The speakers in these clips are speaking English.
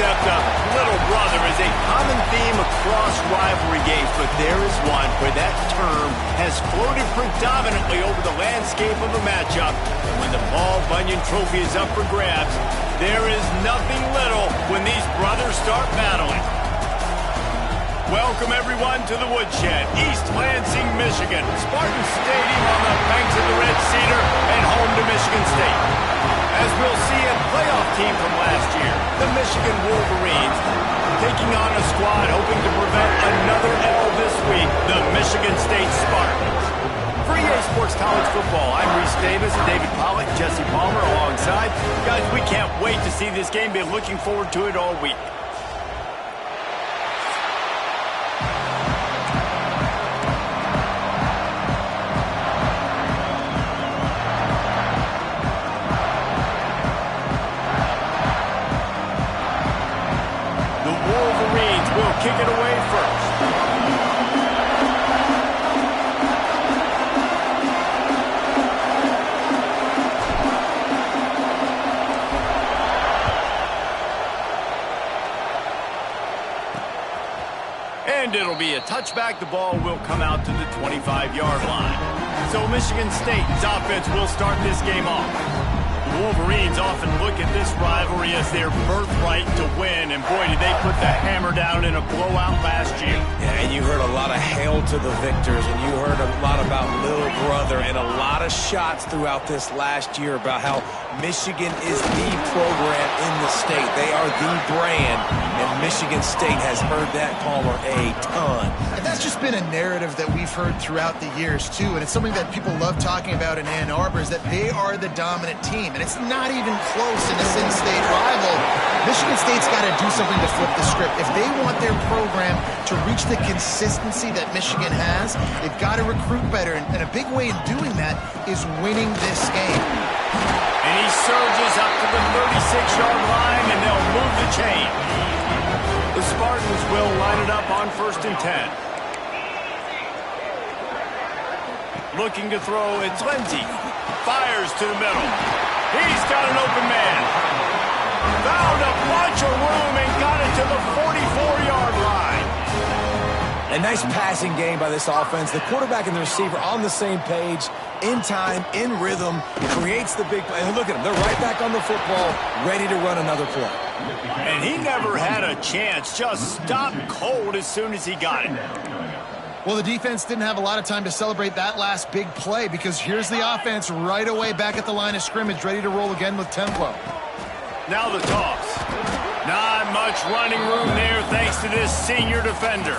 Except a little brother is a common theme across rivalry games, but there is one where that term has floated predominantly over the landscape of a matchup. And when the Paul Bunyan Trophy is up for grabs, there is nothing little when these brothers start battling. Welcome, everyone, to the Woodshed, East Lansing, Michigan. Spartan Stadium on the banks of the Red Cedar and home to Michigan State. As we'll see, a playoff team from last year, the Michigan Wolverines, taking on a squad hoping to prevent another L this week, the Michigan State Spartans. For EA Sports College Football, I'm Reese Davis, David Pollock, Jesse Palmer alongside. Guys, we can't wait to see this game. Been looking forward to it all week. Kick it away first. And it'll be a touchback. The ball will come out to the 25-yard line. So Michigan State's offense will start this game off. Wolverines often look at this rivalry as their birthright to win, and boy, did they put the hammer down in a blowout last year. Yeah, and you heard a lot of hail to the victors, and you heard a lot about little brother, and a lot of shots throughout this last year about how Michigan is the program in the state. They are the brand, and Michigan State has heard that, Palmer, a ton. And that's just been a narrative that we've heard throughout the years, too, and it's something that people love talking about in Ann Arbor, is that they are the dominant team, and it's not even close in this in-state rival. Michigan State's got to do something to flip the script. If they want their program to reach the consistency that Michigan has, they've got to recruit better, and a big way in doing that is winning this game. And he surges up to the 36-yard line, and they'll move the chain. The Spartans will line it up on 1st and 10. Looking to throw, it's Lindsey. Fires to the middle. He's got an open man. Found a bunch of room and got it to the 44-yard line. A nice passing game by this offense. The quarterback and the receiver on the same page, in time, in rhythm, creates the big play. And look at them. They're right back on the football, ready to run another play. And he never had a chance. Just stopped cold as soon as he got it. Well, the defense didn't have a lot of time to celebrate that last big play, because here's the offense right away back at the line of scrimmage, ready to roll again with tempo. Now the toss. Not much running room there thanks to this senior defender.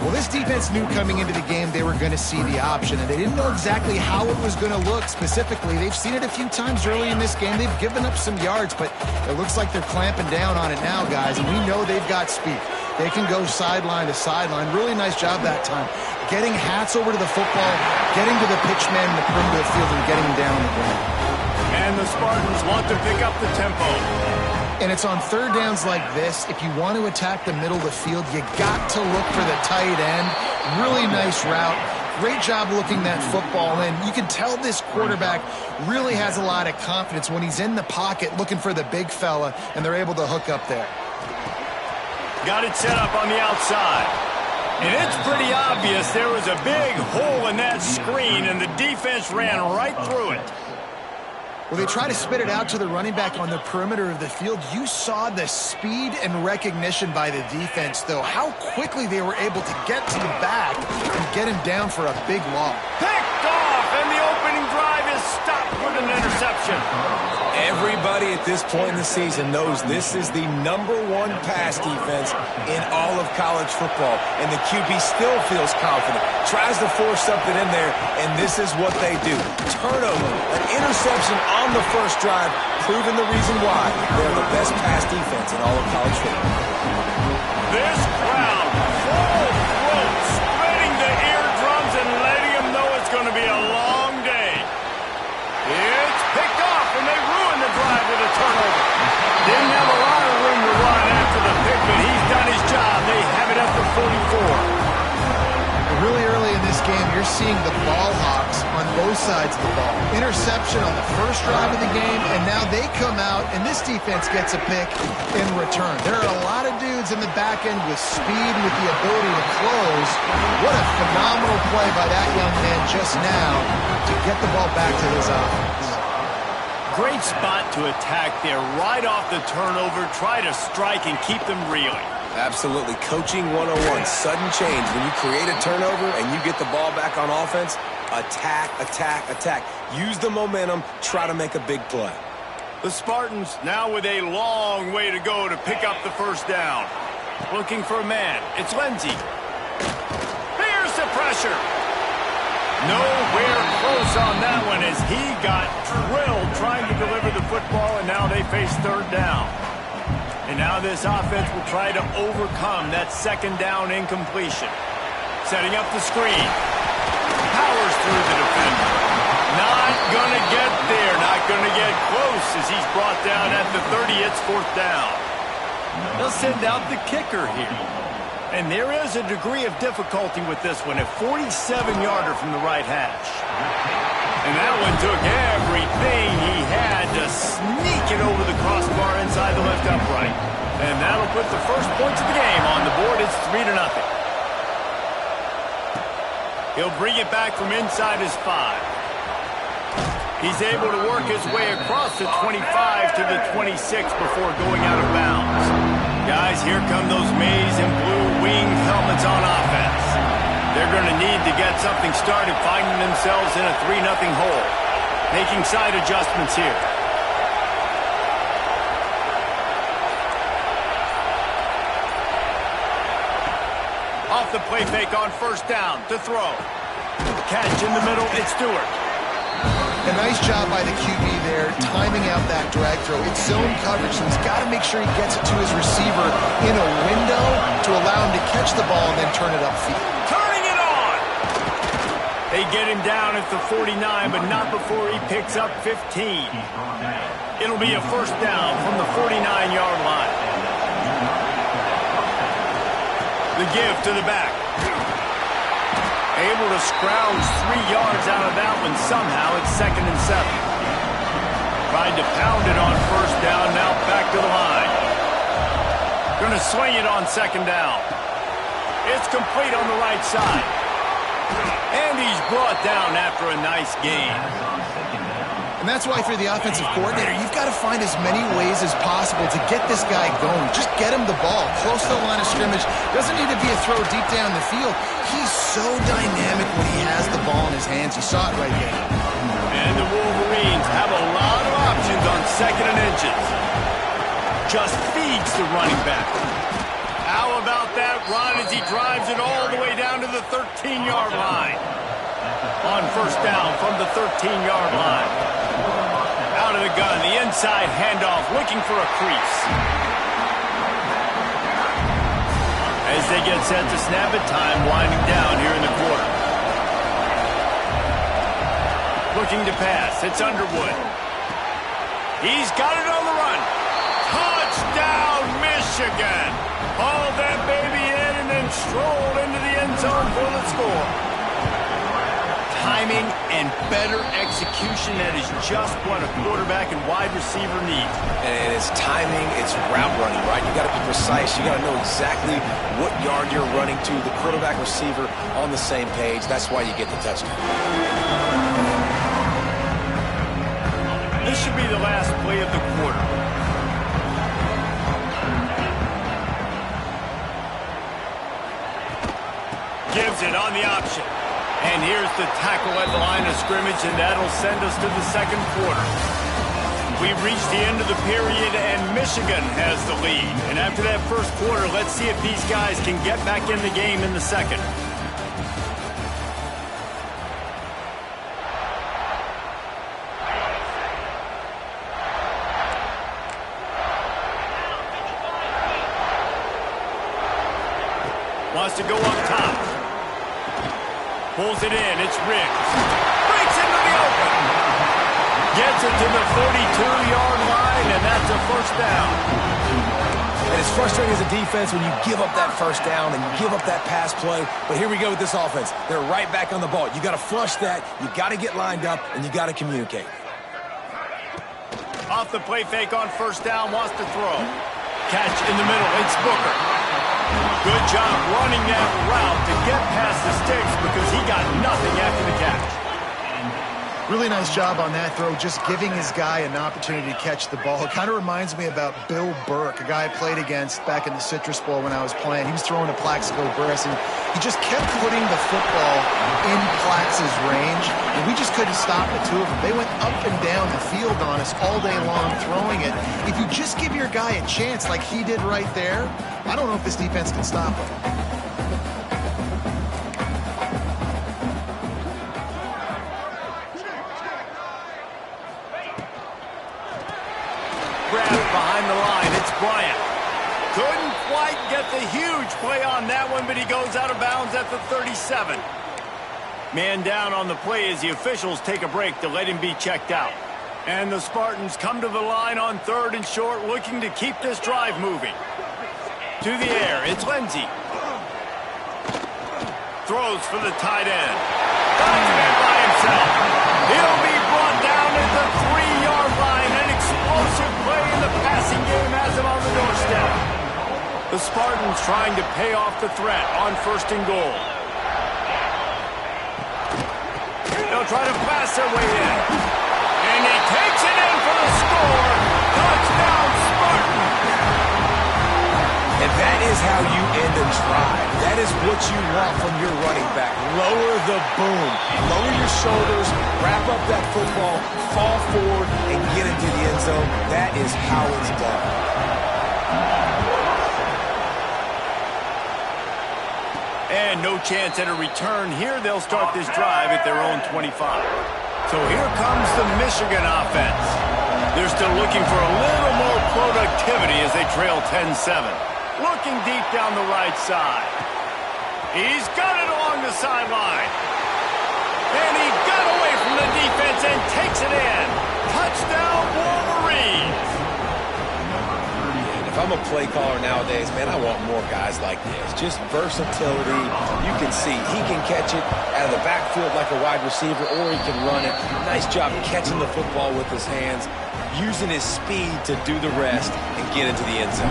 Well, this defense knew coming into the game they were going to see the option, and they didn't know exactly how it was going to look specifically. They've seen it a few times early in this game. They've given up some yards, but it looks like they're clamping down on it now, guys, and we know they've got speed. They can go sideline to sideline. Really nice job that time. Getting hats over to the football, getting to the pitch man in the perimeter of the field, and getting him down on the ground. And the Spartans want to pick up the tempo. And it's on third downs like this. If you want to attack the middle of the field, you got to look for the tight end. Really nice route. Great job looking that football in. You can tell this quarterback really has a lot of confidence when he's in the pocket looking for the big fella, and they're able to hook up there. Got it set up on the outside. And it's pretty obvious there was a big hole in that screen, and the defense ran right through it. Well, they try to spit it out to the running back on the perimeter of the field. You saw the speed and recognition by the defense, though. How quickly they were able to get to the back and get him down for a big loss. Picked off, and the opening drive is stopped with an interception. Everybody at this point in the season knows this is the #1 pass defense in all of college football, and the QB still feels confident, tries to force something in there, and this is what they do. Turnover, an interception on the first drive, proving the reason why they're the best pass defense in all of college football. This crowd, full throat, spreading the eardrums and letting them know it's going to be a long day. It's picked off, and they ruined the drive with a turnover. Didn't have a lot of room to run after the pick, but he's done his job. They have it at the 44. Really early in this game, you're seeing the ball hawks on both sides of the ball. Interception on the first drive of the game, and now they come out, and this defense gets a pick in return. There are a lot of dudes in the back end with speed, with the ability to close. What a phenomenal play by that young man just now to get the ball back to his offense. Great spot to attack there, right off the turnover. Try to strike and keep them reeling. Absolutely. Coaching 101. Sudden change. When you create a turnover and you get the ball back on offense, attack, attack, attack. Use the momentum. Try to make a big play. The Spartans now with a long way to go to pick up the first down. Looking for a man. It's Lindsey. Here's the pressure. Nowhere close on that one as he got drilled trying to deliver the football, and now they face third down. And now this offense will try to overcome that second down incompletion. Setting up the screen. Powers through the defender. Not going to get there. Not going to get close as he's brought down at the 30. It's fourth down. They'll send out the kicker here. And there is a degree of difficulty with this one. A 47-yarder from the right hash. And that one took everything he had to sneak it over the crossbar inside the left upright. And that'll put the first points of the game on the board. It's 3-0. He'll bring it back from inside his 5. He's able to work his way across the 25 to the 26 before going out of bounds. Guys, here come those maize and blue winged helmets on offense. They're going to need to get something started, finding themselves in a 3-0 hole. Making side adjustments here. Off the play fake on first down to throw. Catch in the middle, it's Stewart. A nice job by the QB there, timing out that drag throw. It's zone coverage, so he's got to make sure he gets it to his receiver in a window to allow him to catch the ball and then turn it upfield. Turning it on! They get him down at the 49, but not before he picks up 15. It'll be a first down from the 49-yard line. The give to the back. Able to scrounge 3 yards out of that one somehow. It's 2nd and 7. Tried to pound it on first down, now back to the line. Going to swing it on 2nd down. It's complete on the right side. And he's brought down after a nice gain. And that's why, for the offensive coordinator, you've got to find as many ways as possible to get this guy going. Just get him the ball close to the line of scrimmage. Doesn't need to be a throw deep down the field. He's so dynamic when he has the ball in his hands. You saw it right there. And the Wolverines have a lot of options on 2nd and inches. Just feeds the running back. How about that run as he drives it all the way down to the 13-yard line? On first down from the 13-yard line. Out of the gun, the inside handoff, looking for a crease. As they get set to snap it, time winding down here in the quarter. Looking to pass, it's Underwood. He's got it on the run. Touchdown, Michigan! Hauled that baby in and then strolled into the end zone for the score. Timing and better execution, that is just what a quarterback and wide receiver need. And it's timing, it's route running, right? You got to be precise. You got to know exactly what yard you're running to. The quarterback receiver on the same page. That's why you get the touchdown. This should be the last play of the quarter. Gives it on the option. And here's the tackle at the line of scrimmage, and that'll send us to the second quarter. We've reached the end of the period, and Michigan has the lead. And after that first quarter, let's see if these guys can get back in the game in the second. Wants to go up top. Pulls it in, it's Riggs. Breaks into the open. Gets it to the 42-yard line, and that's a first down. And it's frustrating as a defense when you give up that first down and you give up that pass play. But here we go with this offense. They're right back on the ball. You got to flush that. You got to get lined up, and you got to communicate. Off the play fake on first down, wants to throw. Catch in the middle, it's Booker. Good job running that route to get past the sticks because he got nothing after the catch. Really nice job on that throw, just giving his guy an opportunity to catch the ball. It kind of reminds me about Bill Burke, a guy I played against back in the Citrus Bowl when I was playing. He was throwing to Plaxico Burress, and he just kept putting the football in Plax's range, and we just couldn't stop the two of them. They went up and down the field on us all day long throwing it. If you just give your guy a chance like he did right there, I don't know if this defense can stop him. Behind the line, it's Bryant. Couldn't quite get the huge play on that one, but he goes out of bounds at the 37. Man down on the play as the officials take a break to let him be checked out. And the Spartans come to the line on 3rd and short, looking to keep this drive moving. To the air, it's Lindsey. Throws for the tight end. Finds him by himself. He'll be brought down at the 3-yard line. An explosive play in the passing game has him on the doorstep. The Spartans trying to pay off the threat on 1st and goal. They'll try to pass their way in. And he takes it in for the score. Touchdown, Spartans. And that is how you end a drive. That is what you want from your running back. Lower the boom. Lower your shoulders, wrap up that football, fall forward, and get into the end zone. That is how it's done. And no chance at a return here. They'll start this drive at their own 25. So here comes the Michigan offense. They're still looking for a little more productivity as they trail 10-7. Looking deep down the right side. He's got it along the sideline. And he got away from the defense and takes it in. Touchdown, Wolverines. If I'm a play caller nowadays, man, I want more guys like this. Just versatility. You can see he can catch it out of the backfield like a wide receiver, or he can run it. Nice job catching the football with his hands, using his speed to do the rest and get into the end zone.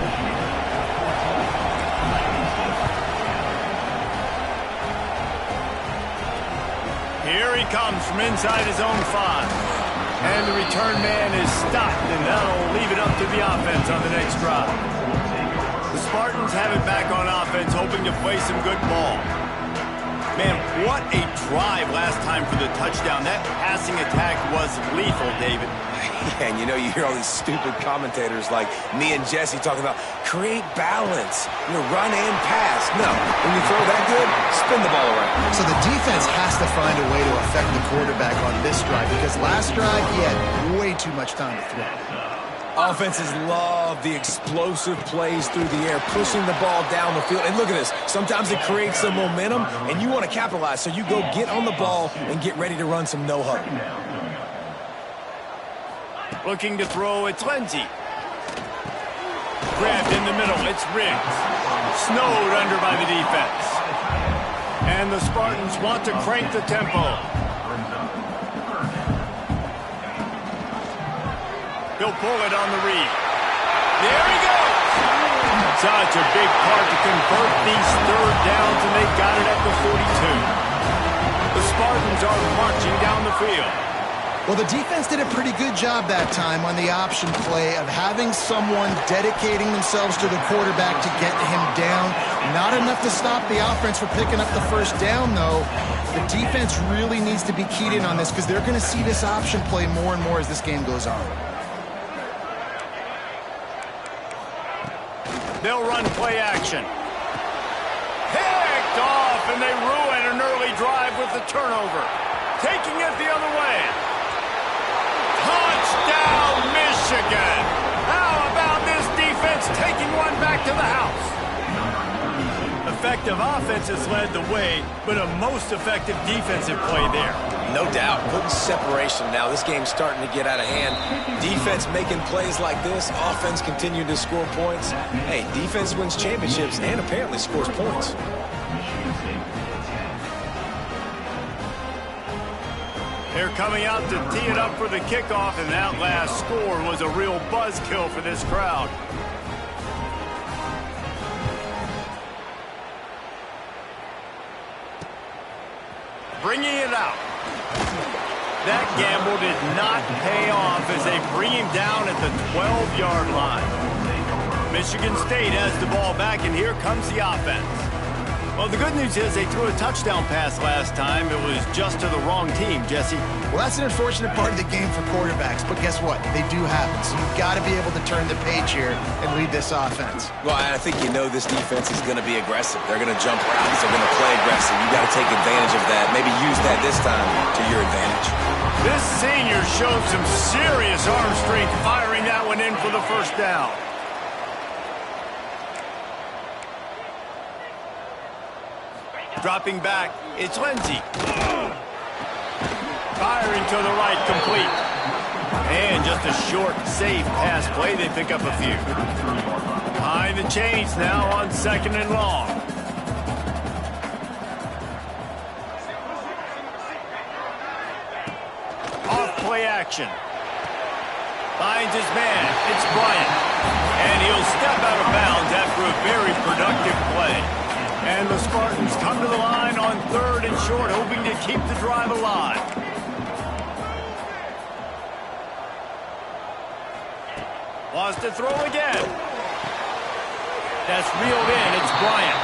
Here he comes from inside his own 5. And the return man is stopped, and that'll leave it up to the offense on the next drive. The Spartans have it back on offense, hoping to play some good ball. Man, what a drive last time for the touchdown. That passing attack was lethal, David. Yeah, and you know, you hear all these stupid commentators like me and Jesse talking about create balance, run and pass. No, when you throw that good, spin the ball around. So the defense has to find a way to affect the quarterback on this drive because last drive he had way too much time to throw. Offenses love the explosive plays through the air, pushing the ball down the field. And look at this. Sometimes it creates some momentum, and you want to capitalize. So you go get on the ball and get ready to run some no-huddle. Looking to throw, it's Lindsey. Grabbed in the middle, it's Riggs. Snowed under by the defense. And the Spartans want to crank the tempo. He'll pull it on the read. There he goes! Such a big part to convert these 3rd downs, and they got it at the 42. The Spartans are marching down the field. Well, the defense did a pretty good job that time on the option play of having someone dedicating themselves to the quarterback to get him down. Not enough to stop the offense for picking up the first down, though. The defense really needs to be keyed in on this because they're going to see this option play more and more as this game goes on. They'll run play action. Picked off, and they ruin an early drive with the turnover. Taking it the other way. Touchdown, Michigan! How about this defense taking one back to the house? The effective offense has led the way, but a most effective defensive play there. No doubt, putting separation now. This game's starting to get out of hand. Defense making plays like this, offense continuing to score points. Hey, defense wins championships and apparently scores points. They're coming out to tee it up for the kickoff, and that last score was a real buzzkill for this crowd. Bringing it out. That gamble did not pay off as they bring him down at the 12-yard line. Michigan State has the ball back, and here comes the offense. Well, the good news is they threw a touchdown pass last time. It was just to the wrong team, Jesse. Well, that's an unfortunate part of the game for quarterbacks, but guess what? They do happen, so you've got to be able to turn the page here and lead this offense. Well, I think you know this defense is going to be aggressive. They're going to jump routes. They're going to play aggressive. You've got to take advantage of that. Maybe use that this time to your advantage. This senior showed some serious arm strength firing that one in for the first down. Dropping back, it's Lindsey. Firing to the right, complete. And just a short, safe pass play. They pick up a few. Behind the chains now on 2nd and long. Off play action. Finds his man. It's Bryant. And he'll step out of bounds after a very productive play. And the Spartans come to the line on 3rd and short, hoping to keep the drive alive. Wants to throw again. That's reeled in. It's Bryant.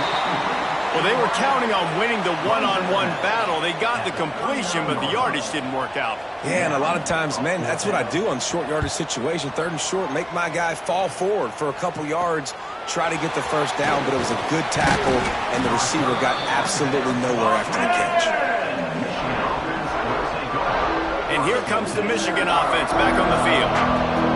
Well, they were counting on winning the one-on-one battle. They got the completion, but the yardage didn't work out. Yeah, and a lot of times, man, that's what I do on short yardage situation. 3rd and short, make my guy fall forward for a couple yards, try to get the first down, but it was a good tackle, and the receiver got absolutely nowhere after the catch. And here comes the Michigan offense back on the field.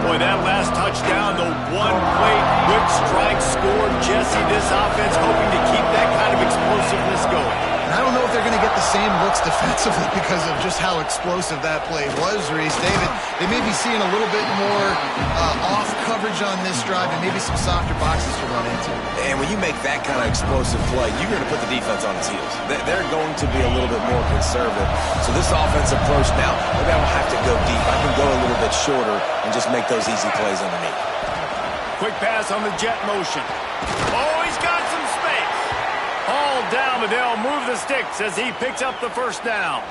Boy, that last touchdown, the one-play quick strike scored. Jesse, this offense hoping to keep that kind of explosiveness going. And I don't know if they're going to get the same looks defensively because of just how explosive that play was, Reese. David, they may be seeing a little bit more off coverage on this drive and maybe some softer boxes to run into. And when you make that kind of explosive play, you're going to put the defense on its heels. They're going to be a little bit more conservative. So this offensive approach now, maybe I don't have to go deep. I can go a little bit shorter and just make those easy plays underneath. Quick pass on the jet motion. Oh, he's got some space. All down, but they'll move the sticks as he picks up the first down.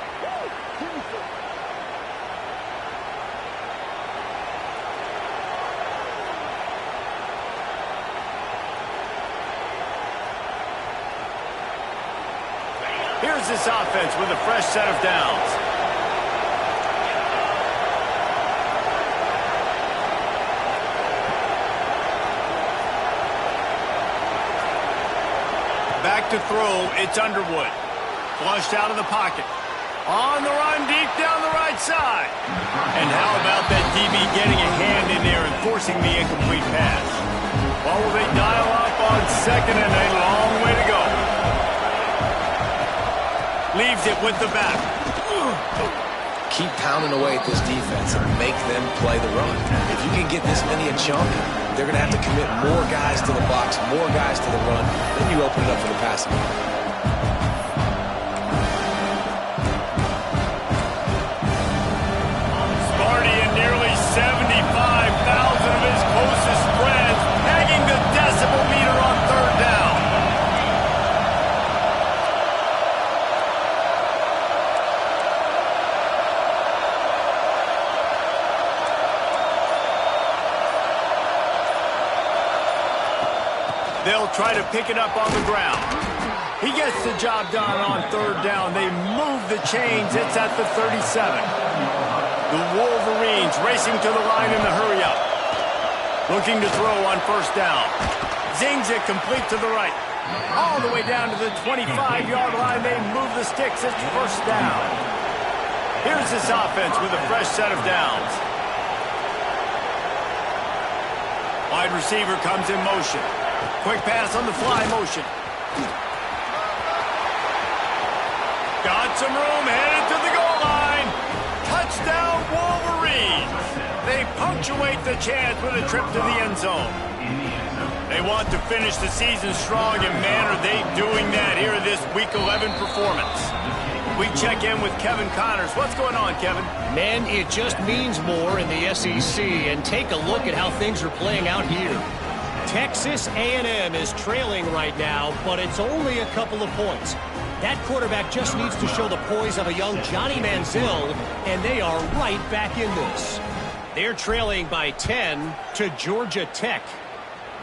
Here's this offense with a fresh set of downs. Back to throw, it's Underwood. Flushed out of the pocket. On the run, deep down the right side. And how about that DB getting a hand in there and forcing the incomplete pass? Well, will they dial up on 2nd and a long way to go? Leaves it with the back. Keep pounding away at this defense and make them play the run. If you can get this many a chunk, they're going to have to commit more guys to the box, more guys to the run. Then you open it up for the passing. Sparty and nearly 75,000 of his closest friends tagging the decibel meter on 3rd down. They'll try to pick it up on the ground. He gets the job done on 3rd down. They move the chains. It's at the 37. The Wolverines racing to the line in the hurry-up. Looking to throw on 1st down. Zings it complete to the right. All the way down to the 25-yard line. They move the sticks. It's 1st down. Here's this offense with a fresh set of downs. Wide receiver comes in motion. Quick pass on the fly motion. some room, headed to the goal line. Touchdown, Wolverines. They punctuate the chance with a trip to the end zone. They want to finish the season strong, and man, are they doing that here in this Week 11 performance. We check in with Kevin Connors. What's going on, Kevin? Man, it just means more in the SEC, and take a look at how things are playing out here. Texas A&M is trailing right now, but it's only a couple of points. That quarterback just needs to show the poise of a young Johnny Manziel, and they are right back in this. They're trailing by 10 to Georgia Tech.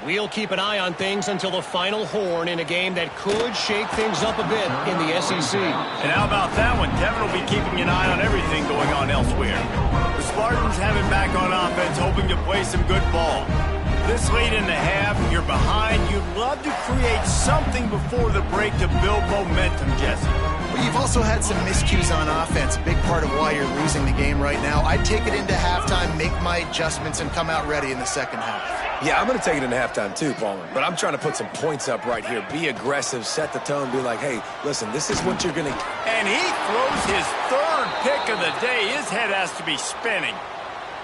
We'll keep an eye on things until the final horn in a game that could shake things up a bit in the SEC. And how about that one? Kevin will be keeping an eye on everything going on elsewhere. The Spartans have it back on offense, hoping to play some good ball. This late in the half, you're behind. You'd love to create something before the break to build momentum, Jesse. Well, you've also had some miscues on offense, a big part of why you're losing the game right now. I'd take it into halftime, make my adjustments, and come out ready in the second half. Yeah, I'm going to take it into halftime too, Palmer. But I'm trying to put some points up right here. Be aggressive, set the tone, be like, hey, listen, this is what you're going to... And he throws his third pick of the day. His head has to be spinning.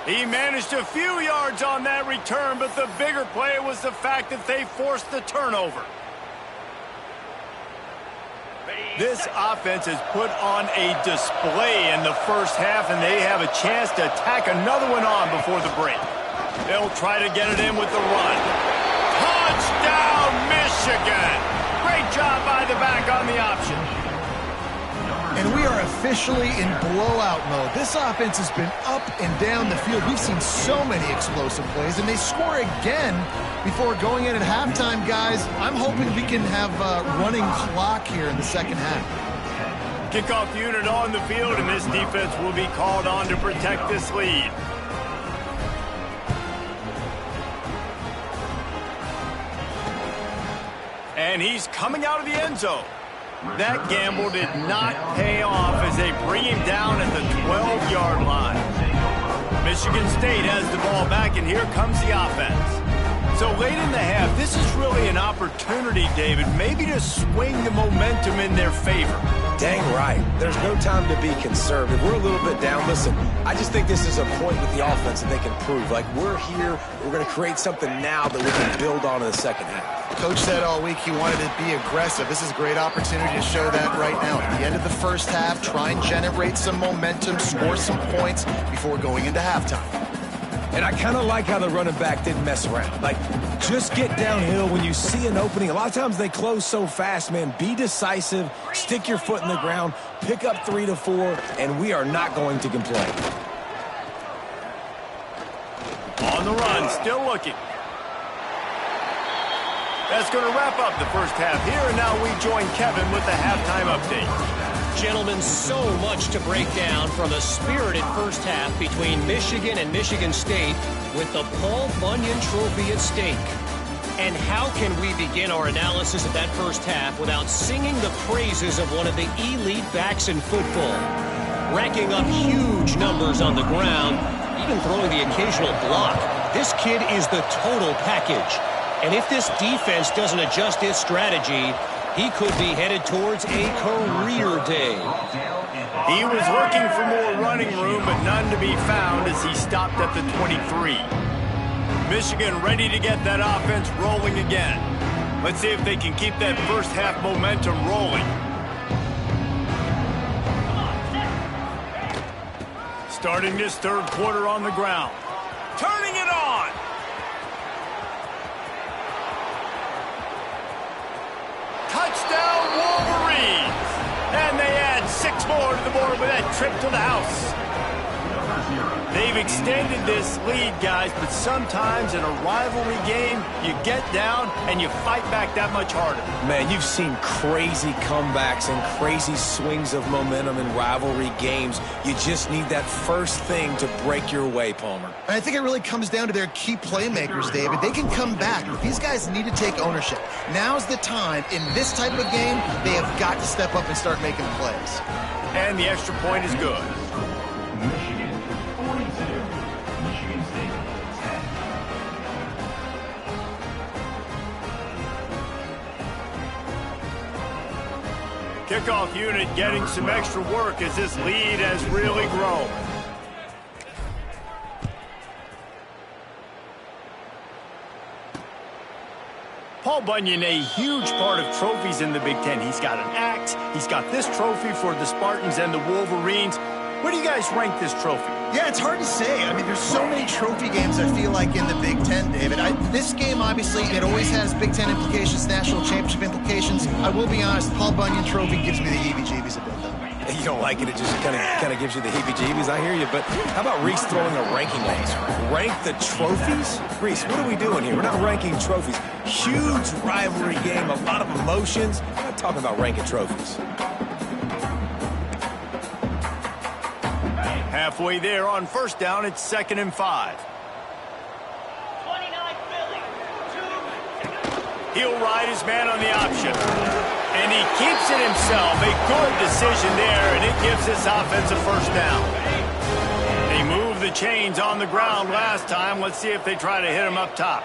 He managed a few yards on that return, but the bigger play was the fact that they forced the turnover. This offense has put on a display in the first half, and they have a chance to tack another one on before the break. They'll try to get it in with the run. Touchdown, Michigan! Great job by the back on the option. And we are officially in blowout mode. This offense has been up and down the field. We've seen so many explosive plays, and they score again before going in at halftime, guys. I'm hoping we can have a running clock here in the second half. Kickoff unit on the field, and this defense will be called on to protect this lead. And he's coming out of the end zone. That gamble did not pay off as they bring him down at the 12-yard line. Michigan State has the ball back, and here comes the offense. So late in the half, this is really an opportunity, David, maybe to swing the momentum in their favor. Dang right. There's no time to be conservative. We're a little bit down. Listen, I just think this is a point with the offense that they can prove. Like, we're here, we're going to create something now that we can build on in the second half. Coach said all week he wanted to be aggressive. This is a great opportunity to show that right now. At the end of the first half, try and generate some momentum, score some points before going into halftime. And I kind of like how the running back didn't mess around. Like, just get downhill when you see an opening. A lot of times they close so fast, man. Be decisive, stick your foot in the ground, pick up 3 to 4, and we are not going to complain. On the run, still looking. That's going to wrap up the first half here, and now we join Kevin with the halftime update. Gentlemen, so much to break down from a spirited first half between Michigan and Michigan State with the Paul Bunyan Trophy at stake. And how can we begin our analysis of that first half without singing the praises of one of the elite backs in football? Racking up huge numbers on the ground, even throwing the occasional block. This kid is the total package. And if this defense doesn't adjust its strategy, he could be headed towards a career day. He was looking for more running room, but none to be found as he stopped at the 23. Michigan ready to get that offense rolling again. Let's see if they can keep that first half momentum rolling. Starting this third quarter on the ground. Turning it on. Touchdown, Wolverines! And they add 6 more to the board with that trip to the house. They've extended this lead, guys, but sometimes in a rivalry game, you get down and you fight back that much harder. Man, you've seen crazy comebacks and crazy swings of momentum in rivalry games. You just need that first thing to break your way, Palmer. And I think it really comes down to their key playmakers, David. They can come back, but these guys need to take ownership. Now's the time. In this type of game, they have got to step up and start making plays. And the extra point is good. Kickoff unit getting some extra work as this lead has really grown. Paul Bunyan, a huge part of trophies in the Big Ten. He's got an axe. He's got this trophy for the Spartans and the Wolverines. Where do you guys rank this trophy? Yeah, it's hard to say. I mean, there's so many trophy games, I feel like, in the Big Ten, David. This game, obviously, it always has Big Ten implications, national championship implications. I will be honest, Paul Bunyan trophy gives me the heebie-jeebies a bit, though. You don't like it, it just kind of gives you the heebie-jeebies. I hear you, but how about Reese throwing a ranking on us? Rank the trophies? Reese, what are we doing here? We're not ranking trophies. Huge rivalry game, a lot of emotions. We're not talking about ranking trophies. Halfway there on first down, it's 2nd and 5. 29 Philly. 2. He'll ride his man on the option. And he keeps it himself. A good decision there, and it gives this offense a first down. They moved the chains on the ground last time. Let's see if they try to hit him up top.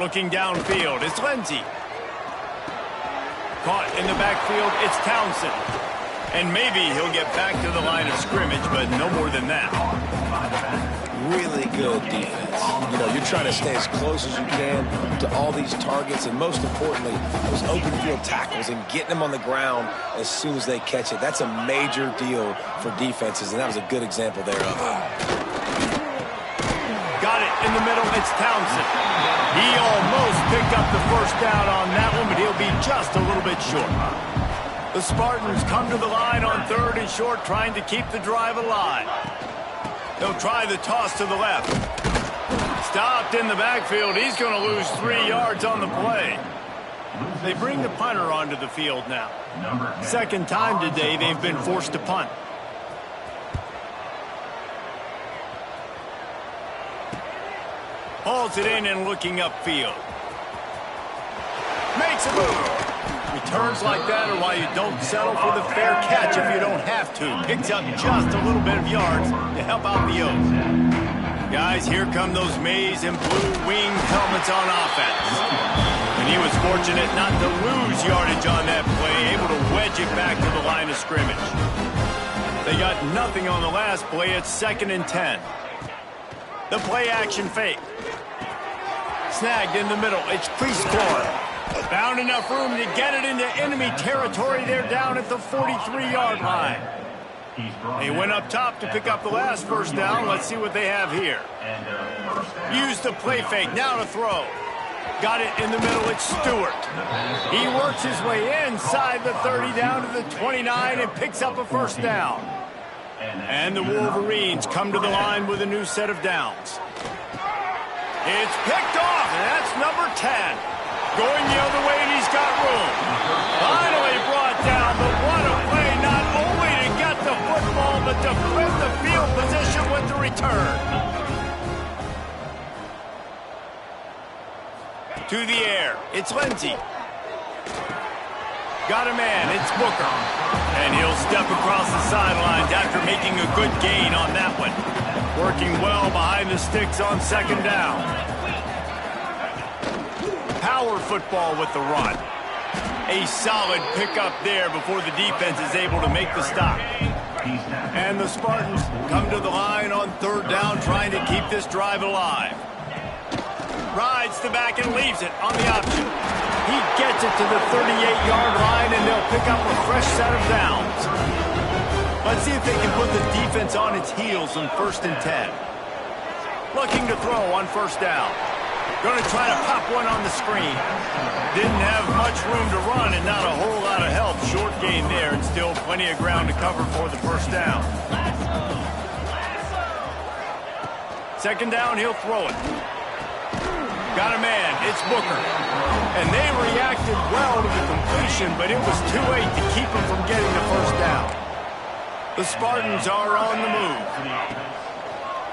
Looking downfield, it's Lindsey. Caught in the backfield, it's Townsend. And maybe he'll get back to the line of scrimmage, but no more than that. Really good defense. You know, you're trying to stay as close as you can to all these targets, and most importantly, those open field tackles and getting them on the ground as soon as they catch it. That's a major deal for defenses, and that was a good example there of it. Got it in the middle, it's Townsend. He almost picked up the first down on that one, but he'll be just a little bit short. The Spartans come to the line on 3rd and short, trying to keep the drive alive. They'll try the toss to the left. Stopped in the backfield. He's going to lose 3 yards on the play. They bring the punter onto the field now. Second time today they've been forced to punt. Hauls it in and looking upfield. Makes a move. Returns like that are why you don't settle for the fair catch if you don't have to. Picks up just a little bit of yards to help out the O's. Guys, here come those maize and blue-winged helmets on offense. And he was fortunate not to lose yardage on that play, able to wedge it back to the line of scrimmage. They got nothing on the last play. It's 2nd and 10. The play action fake. Snagged in the middle. It's Prieskorn. Found enough room to get it into enemy territory. They're down at the 43-yard line. They went up top to pick up the last first down. Let's see what they have here. Use the play fake. Now to throw. Got it in the middle. It's Stewart. He works his way inside the 30 down to the 29 and picks up a first down. And the Wolverines come to the line with a new set of downs. It's picked off, and that's number 10. Going the other way, and he's got room. Finally brought down, but what a play, not only to get the football, but to flip the field position with the return. To the air, it's Lindsey. Got a man, it's Booker. And he'll step across the sidelines after making a good gain on that one. Working well behind the sticks on 2nd down. Power football with the run. A solid pickup there before the defense is able to make the stop. And the Spartans come to the line on 3rd down, trying to keep this drive alive. Rides the back and leaves it on the option. He gets it to the 38-yard line, and they'll pick up a fresh set of downs. Let's see if they can put the defense on its heels on 1st and 10. Looking to throw on 1st down. Going to try to pop one on the screen. Didn't have much room to run and not a whole lot of help. Short gain there and still plenty of ground to cover for the first down. 2nd down, he'll throw it. Got a man, it's Booker. And they reacted well to the completion, but it was too late to keep him from getting the first down. The Spartans are on the move.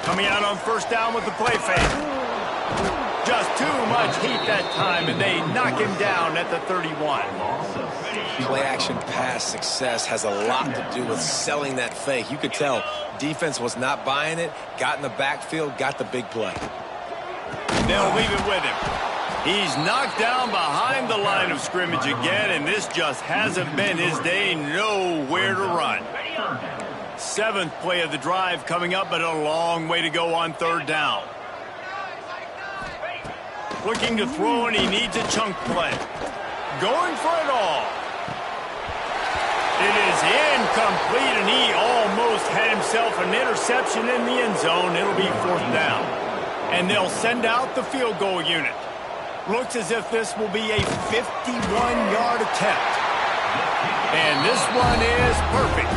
Coming out on 1st down with the play fake. Just too much heat that time, and they knock him down at the 31. Play-action pass success has a lot to do with selling that fake. You could tell defense was not buying it, got in the backfield, got the big play. They'll leave it with him. He's knocked down behind the line of scrimmage again, and this just hasn't been his day. Nowhere to run. 7th play of the drive coming up, but a long way to go on 3rd down. Looking to throw, and he needs a chunk play. Going for it all. It is incomplete, and he almost had himself an interception in the end zone. It'll be 4th down. And they'll send out the field goal unit. Looks as if this will be a 51-yard attempt. And this one is perfect.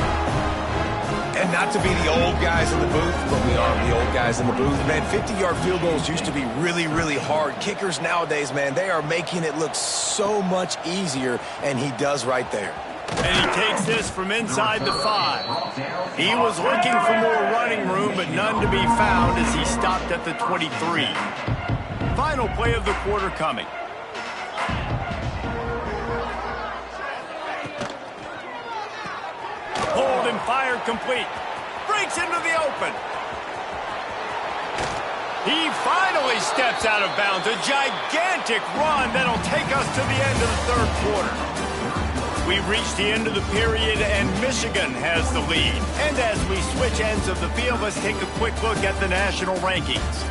And not to be the old guys in the booth, but we are the old guys in the booth. Man, 50-yard field goals used to be really, really hard. Kickers nowadays, man, they are making it look so much easier, and he does right there. And he takes this from inside the 5. He was looking for more running room, but none to be found as he stopped at the 23. Final play of the quarter coming. Hold and fire complete. Breaks into the open. He finally steps out of bounds. A gigantic run that'll take us to the end of the 3rd quarter. We've reached the end of the period, and Michigan has the lead. And as we switch ends of the field, let's take a quick look at the national rankings.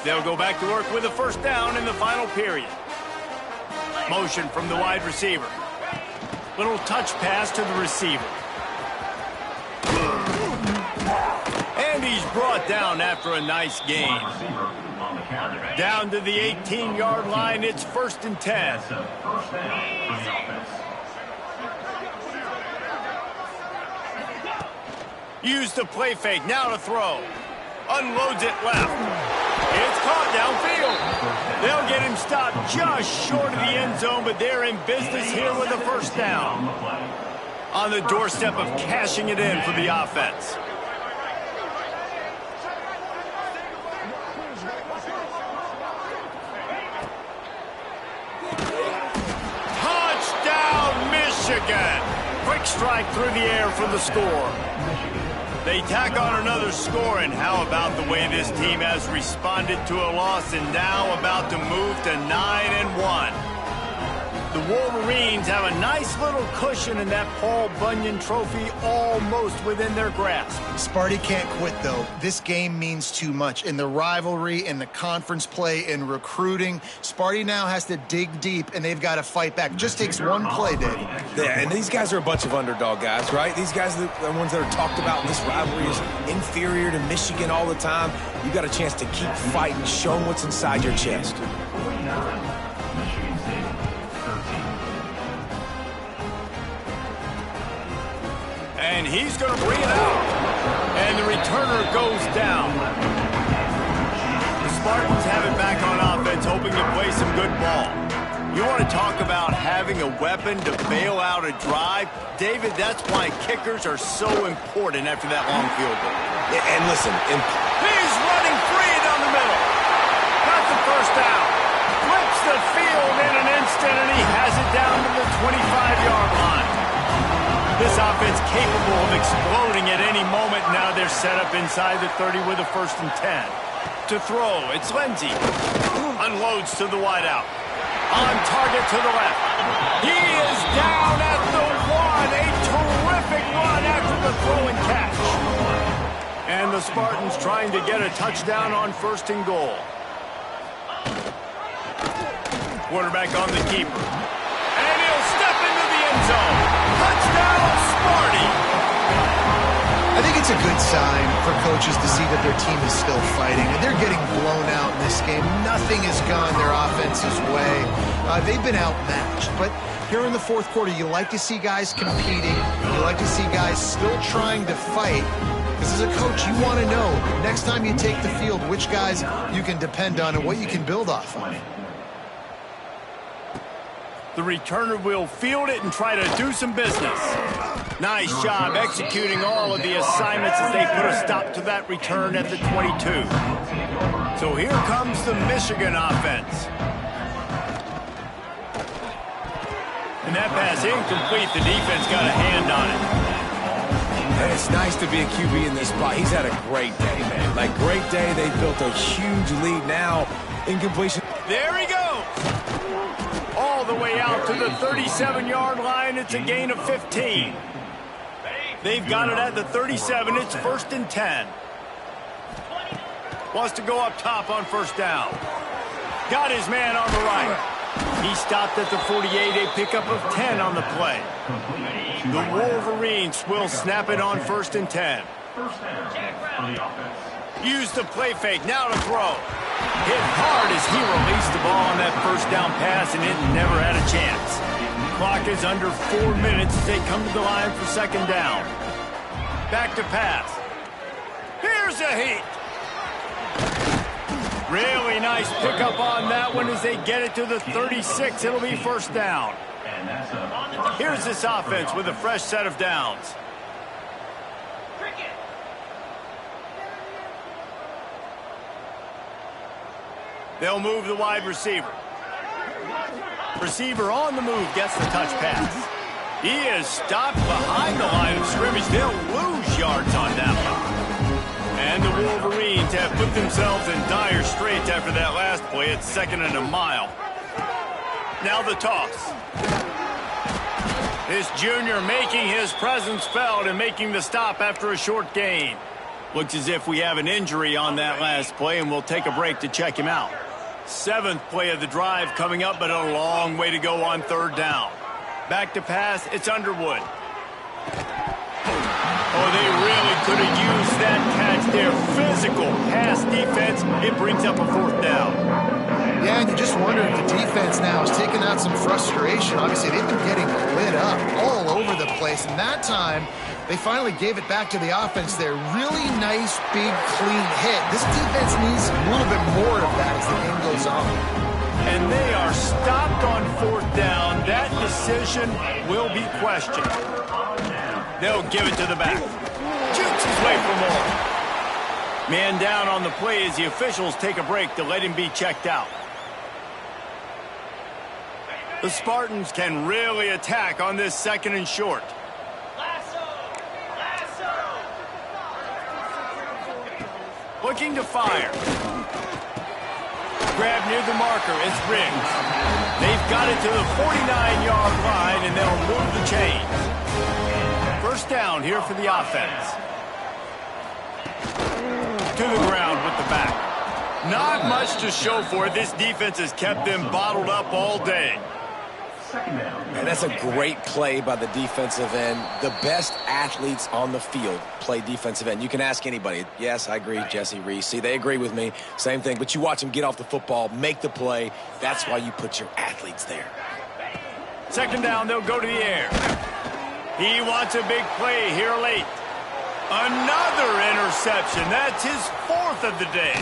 They'll go back to work with a 1st down in the final period. Motion from the wide receiver. Little touch pass to the receiver. And he's brought down after a nice gain. Down to the 18-yard line, it's 1st and 10. Use the play fake, now to throw. Unloads it left. It's caught downfield. They'll get him stopped just short of the end zone, but they're in business here with a 1st down. On the doorstep of cashing it in for the offense. Touchdown, Michigan! Quick strike through the air for the score. They tack on another score, and how about the way this team has responded to a loss and now about to move to 9-1. The Wolverines have a nice little cushion in that Paul Bunyan trophy almost within their grasp. Sparty can't quit, though. This game means too much. In the rivalry, in the conference play, in recruiting, Sparty now has to dig deep, and they've got to fight back. Just takes one play, Dave. Yeah, and these guys are a bunch of underdog guys, right? These guys are the ones that are talked about in this rivalry as inferior to Michigan all the time. You got a chance to keep fighting, show them what's inside your chest. And he's going to bring it out. And the returner goes down. The Spartans have it back on offense, hoping to play some good ball. You want to talk about having a weapon to bail out a drive? David, that's why kickers are so important after that long field goal. Yeah, and listen. He's running free down the middle. Got the 1st down. Flips the field in an instant, and he has it down to the 25-yard line. This offense capable of exploding at any moment. Now they're set up inside the 30 with a 1st and 10. To throw, it's Lindsey. Unloads to the wideout. On target to the left. He is down at the 1. A terrific run after the throw and catch. And the Spartans trying to get a touchdown on 1st and goal. Quarterback on the keeper. And he'll step into the end zone. Touchdown, Sparty! I think it's a good sign for coaches to see that their team is still fighting. And they're getting blown out in this game. Nothing has gone their offense's way. They've been outmatched. But here in the 4th quarter, you like to see guys competing. You like to see guys still trying to fight. Because as a coach, you want to know, next time you take the field, which guys you can depend on and what you can build off of. The returner will field it and try to do some business. Nice job executing all of the assignments as they put a stop to that return at the 22. So here comes the Michigan offense. And that pass incomplete. The defense got a hand on it. And it's nice to be a QB in this spot. He's had a great day, man. Like, great day. They built a huge lead. Now, incompletion. There he goes. All the way out to the 37-yard line. It's a gain of 15. They've got it at the 37. It's 1st and 10. Wants to go up top on 1st down. Got his man on the right. He stopped at the 48, a pickup of 10 on the play. The Wolverines will snap it on 1st and 10. Use the play fake, now to throw. Hit hard as he released the ball on that 1st down pass, and it never had a chance. Clock is under 4 minutes as they come to the line for 2nd down. Back to pass. Here's a heat. Really nice pickup on that one as they get it to the 36. It'll be 1st down. Here's this offense with a fresh set of downs. They'll move the wide receiver. Receiver on the move gets the touch pass. He is stopped behind the line of scrimmage. They'll lose yards on that one. And the Wolverines have put themselves in dire straits after that last play. It's 2nd and a mile. Now the toss. This junior making his presence felt and making the stop after a short gain. Looks as if we have an injury on that last play, and we'll take a break to check him out. 7th play of the drive coming up, but a long way to go on 3rd down. Back to pass, it's Underwood. Oh, they really could have used that catch there. Physical pass defense. It brings up a 4th down. Yeah, and you just wonder if the defense now is taking out some frustration. Obviously, they've been getting lit up all over the place. And that time, they finally gave it back to the offense there. Really nice, big, clean hit. This defense needs a little bit more of that as the game goes on. And they are stopped on 4th down. That decision will be questioned. They'll give it to the back. Jukes his way for more. Man down on the play as the officials take a break to let him be checked out. The Spartans can really attack on this 2nd and short. Looking to fire. Grab near the marker. It's Riggs. They've got it to the 49-yard line, and they'll move the chains. 1st down here for the offense. To the ground with the back. Not much to show for it. This defense has kept them bottled up all day. And that's a great play by the defensive end. The best athletes on the field play defensive end. You can ask anybody. Yes, I agree, Jesse Reese. See, they agree with me. Same thing. But you watch them get off the football, make the play. That's why you put your athletes there. 2nd down, they'll go to the air. He wants a big play here late. Another interception. That's his 4th of the day.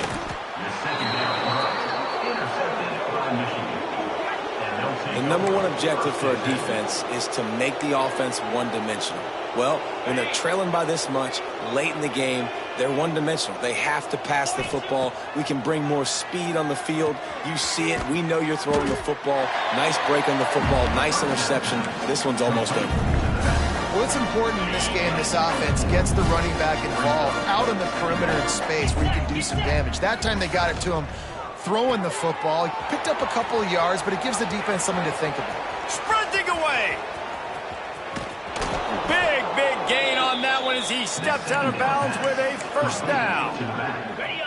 The number one objective for a defense is to make the offense one-dimensional. Well, when they're trailing by this much late in the game, they're one-dimensional. They have to pass the football. We can bring more speed on the field. You see it. We know you're throwing the football. Nice break on the football. Nice interception. This one's almost over. Well, it's important in this game, this offense gets the running back involved out in the perimeter in space where you can do some damage. That time they got it to him throwing the football. He picked up a couple of yards, but it gives the defense something to think about. Sprinting away. Big gain on that one as he steps out of bounds with a 1st down.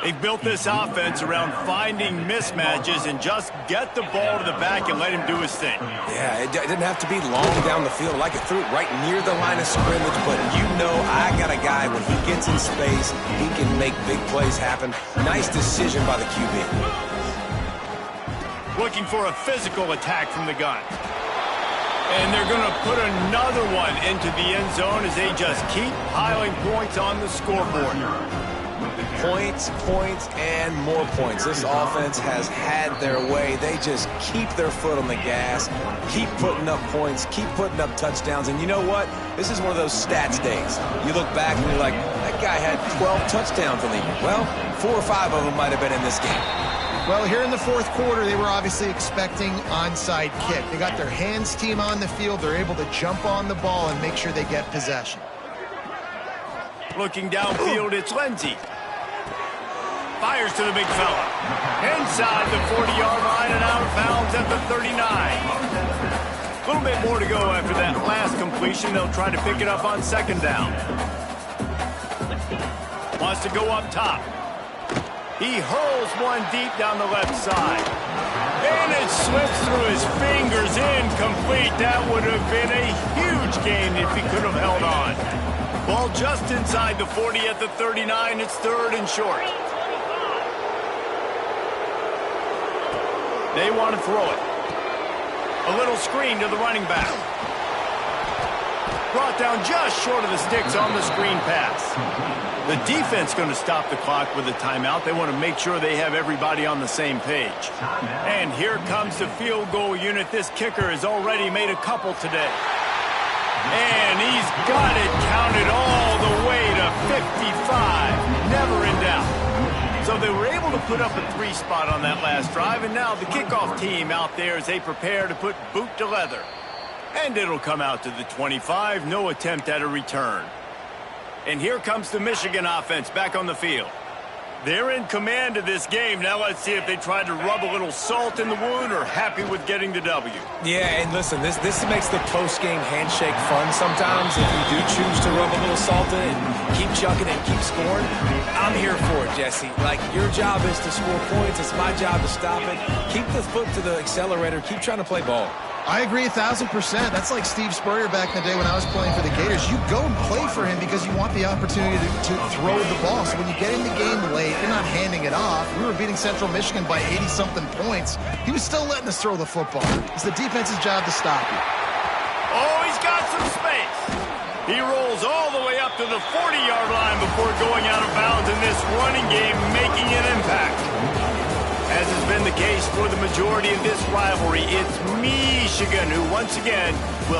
They've built this offense around finding mismatches and just get the ball to the back and let him do his thing. Yeah, it didn't have to be long down the field. Like it threw it right near the line of scrimmage, but you know I got a guy when he gets in space, he can make big plays happen. Nice decision by the QB. Looking for a physical attack from the gun. And they're going to put another one into the end zone as they just keep piling points on the scoreboard. Points, and more points. This offense has had their way. They just keep their foot on the gas, keep putting up points, keep putting up touchdowns. And you know what? This is one of those stats days. You look back and you're like, that guy had 12 touchdowns in the year. Well, 4 or 5 of them might have been in this game. Well, here in the fourth quarter, they were obviously expecting onside kick. They got their hands team on the field. They're able to jump on the ball and make sure they get possession. Looking downfield, it's Lindsey. Fires to the big fella. Inside the 40-yard line and out of bounds at the 39. A little bit more to go after that last completion. They'll try to pick it up on second down. Wants to go up top. He hurls one deep down the left side. And it slips through his fingers, incomplete. That would have been a huge gain if he could have held on. Ball just inside the 40 at the 39. It's third and short. They want to throw it. A little screen to the running back. Brought down just short of the sticks on the screen pass. The defense going to stop the clock with a timeout. They want to make sure they have everybody on the same page. And here comes the field goal unit. This kicker has already made a couple today. And he's got it counted all the way to 55. Never in doubt. So they were able to put up a 3 spot on that last drive. And now the kickoff team out there as they prepare to put boot to leather. And it'll come out to the 25. No attempt at a return. And here comes the Michigan offense back on the field. They're in command of this game. Now let's see if they try to rub a little salt in the wound or happy with getting the W. Yeah, and listen, this makes the post-game handshake fun sometimes. If you do choose to rub a little salt in and keep chucking and keep scoring, I'm here for it, Jesse. Like, your job is to score points. It's my job to stop it. Keep the foot to the accelerator. Keep trying to play ball. I agree 1,000%. That's like Steve Spurrier back in the day when I was playing for the Gators. You go and play for him because you want the opportunity to throw the ball. So when you get in the game late, you're not handing it off. We were beating Central Michigan by 80-something points. He was still letting us throw the football. It's the defense's job to stop you. Oh, he's got some space. He rolls all the way up to the 40-yard line before going out of bounds in this running game, making an impact. As has been the case for the majority of this rivalry, it's Michigan who once again will